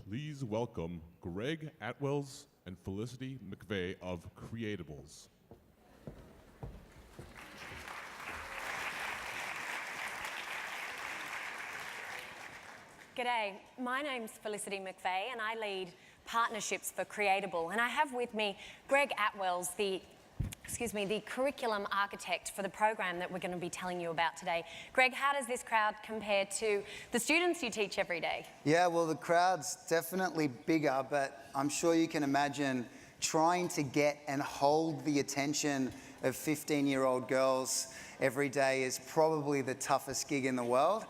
please welcome Greg Atwells and Felicity McVeigh of Creatables. G'day, my name's Felicity McVeigh and I lead partnerships for Creatable, and I have with me Greg Atwells, the curriculum architect for the program that we're going to be telling you about today. Greg, how does this crowd compare to the students you teach every day? Yeah, well, the crowd's definitely bigger, but I'm sure you can imagine trying to get and hold the attention of 15-year-old girls every day is probably the toughest gig in the world.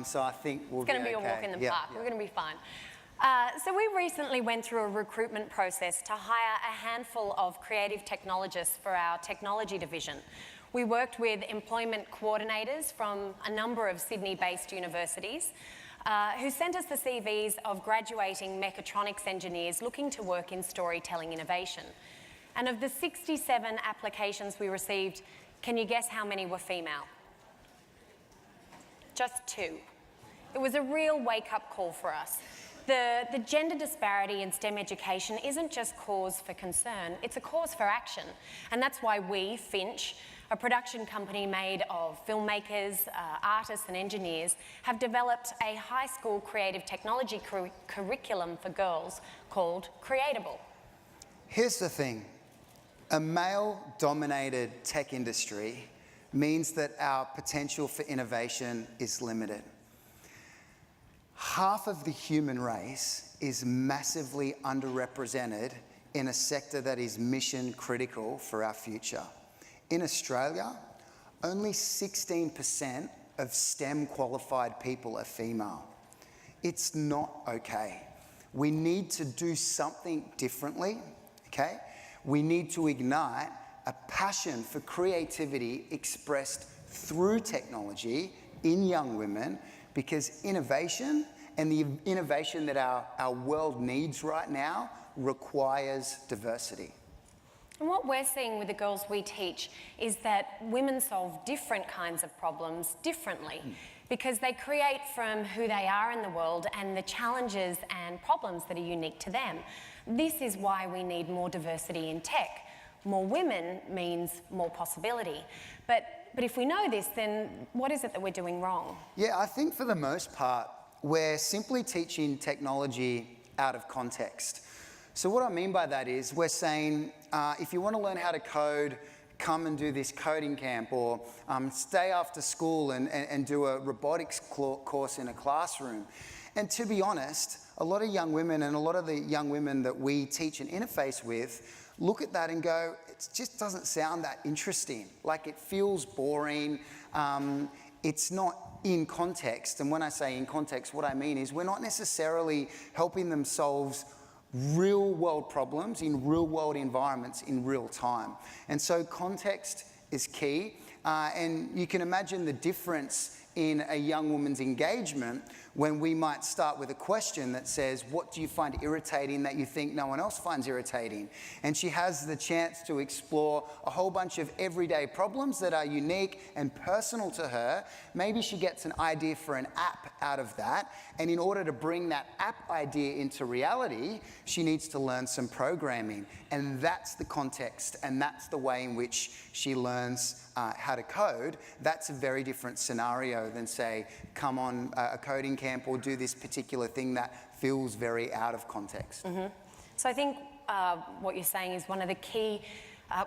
So I think we'll be okay. It's going to be a walk in the park. We're going to be fine. So we recently went through a recruitment process to hire a handful of creative technologists for our technology division. We worked with employment coordinators from a number of Sydney-based universities who sent us the CVs of graduating mechatronics engineers looking to work in storytelling innovation. And of the 67 applications we received, can you guess how many were female? Just 2. It was a real wake-up call for us. The gender disparity in STEM education isn't just cause for concern, it's a cause for action. And that's why we, Finch, a production company made of filmmakers, artists and engineers, have developed a high school creative technology curriculum for girls called Creatable. Here's the thing. A male-dominated tech industry means that our potential for innovation is limited. Half of the human race is massively underrepresented in a sector that is mission critical for our future. In Australia, only 16% of STEM qualified people are female. It's not okay. We need to do something differently, okay? We need to ignite a passion for creativity expressed through technology in young women, because innovation and the innovation that our world needs right now requires diversity. And what we're seeing with the girls we teach is that women solve different kinds of problems differently because they create from who they are in the world and the challenges and problems that are unique to them. This is why we need more diversity in tech. More women means more possibility. But if we know this, then what is it that we're doing wrong? Yeah, I think for the most part, we're simply teaching technology out of context. So what I mean by that is we're saying, if you want to learn how to code, come and do this coding camp, or stay after school and do a robotics course in a classroom. And to be honest, a lot of young women and a lot of the young women that we teach and interface with look at that and go, it just doesn't sound that interesting. Like, it feels boring. It's not in context. And when I say in context, what I mean is we're not necessarily helping them solve real world problems in real world environments in real time. And so context is key. And you can imagine the difference in a young woman's engagement when we might start with a question that says, what do you find irritating that you think no one else finds irritating? And she has the chance to explore a whole bunch of everyday problems that are unique and personal to her. Maybe she gets an idea for an app out of that. And in order to bring that app idea into reality, she needs to learn some programming. And that's the context, and that's the way in which she learns how to code. That's a very different scenario than, say, come on a coding camp or do this particular thing that feels very out of context. So I think what you're saying is one of the key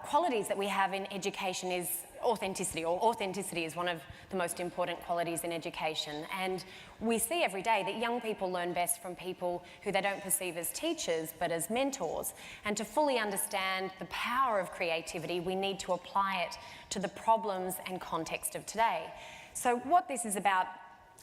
qualities that we have in education is authenticity, or authenticity is one of the most important qualities in education. And we see every day that young people learn best from people who they don't perceive as teachers, but as mentors. And to fully understand the power of creativity, we need to apply it to the problems and context of today. So what this is about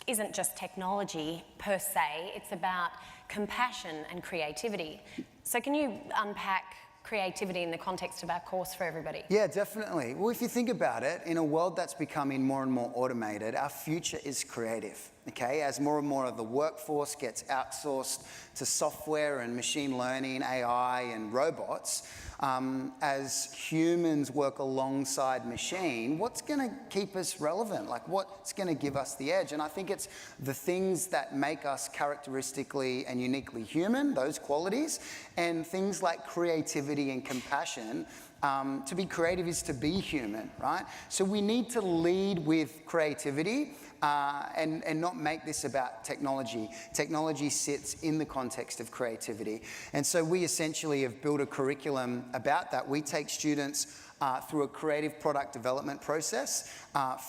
isn't just technology per se, it's about compassion and creativity. So can you unpack creativity in the context of our course for everybody? Yeah, definitely. Well, if you think about it, in a world that's becoming more and more automated, our future is creative, Okay, as more and more of the workforce gets outsourced to software and machine learning, AI and robots, as humans work alongside machine, what's going to keep us relevant? Like, what's going to give us the edge? And I think it's the things that make us characteristically and uniquely human, those qualities, and things like creativity and compassion. To be creative is to be human, right? So we need to lead with creativity and not make this about technology. Technology sits in the context of creativity. And so we essentially have built a curriculum about that. We take students through a creative product development process,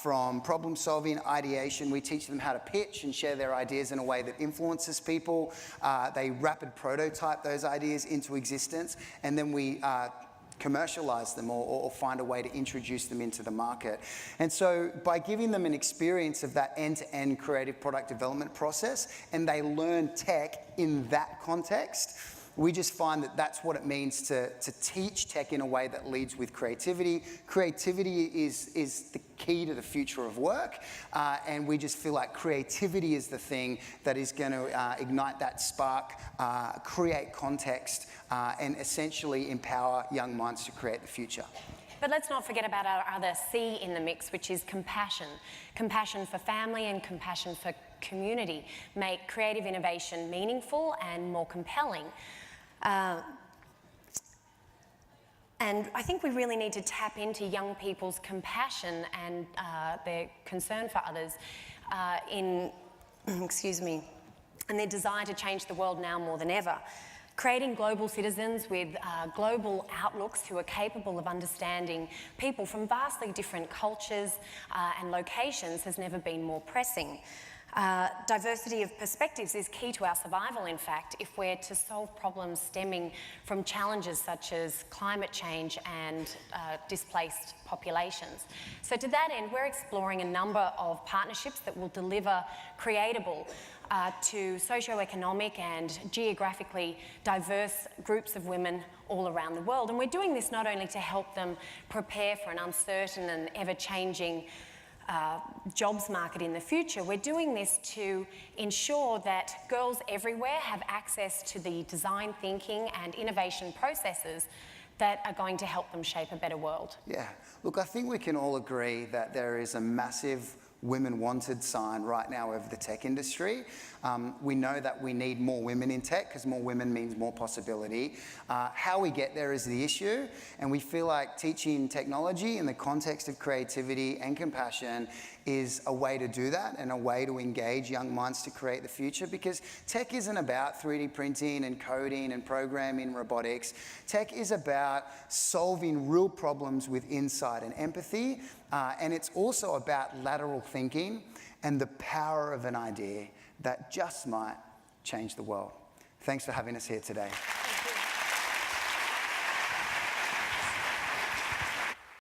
from problem solving, ideation. We teach them how to pitch and share their ideas in a way that influences people. They rapid prototype those ideas into existence, and then we commercialize them or find a way to introduce them into the market. And so by giving them an experience of that end-to-end creative product development process, and they learn tech in that context, we just find that that's what it means to teach tech in a way that leads with creativity. Creativity is the key to the future of work, and we just feel like creativity is the thing that is going to ignite that spark, create context, and essentially empower young minds to create the future. But let's not forget about our other C in the mix, which is compassion. Compassion for family and compassion for community make creative innovation meaningful and more compelling. And I think we really need to tap into young people's compassion and their concern for others and their desire to change the world now more than ever. Creating global citizens with global outlooks who are capable of understanding people from vastly different cultures and locations has never been more pressing. Diversity of perspectives is key to our survival, in fact, if we're to solve problems stemming from challenges such as climate change and displaced populations. So to that end, we're exploring a number of partnerships that will deliver Creatable to socioeconomic and geographically diverse groups of women all around the world. And we're doing this not only to help them prepare for an uncertain and ever-changing jobs market in the future, we're doing this to ensure that girls everywhere have access to the design thinking and innovation processes that are going to help them shape a better world. Yeah, look, I think we can all agree that there is a massive women wanted sign right now over the tech industry. We know that we need more women in tech because more women means more possibility. How we get there is the issue, and we feel like teaching technology in the context of creativity and compassion is a way to do that and a way to engage young minds to create the future, because tech isn't about 3D printing and coding and programming robotics. Tech is about solving real problems with insight and empathy, and it's also about lateral thinking and the power of an idea that just might change the world. Thanks for having us here today.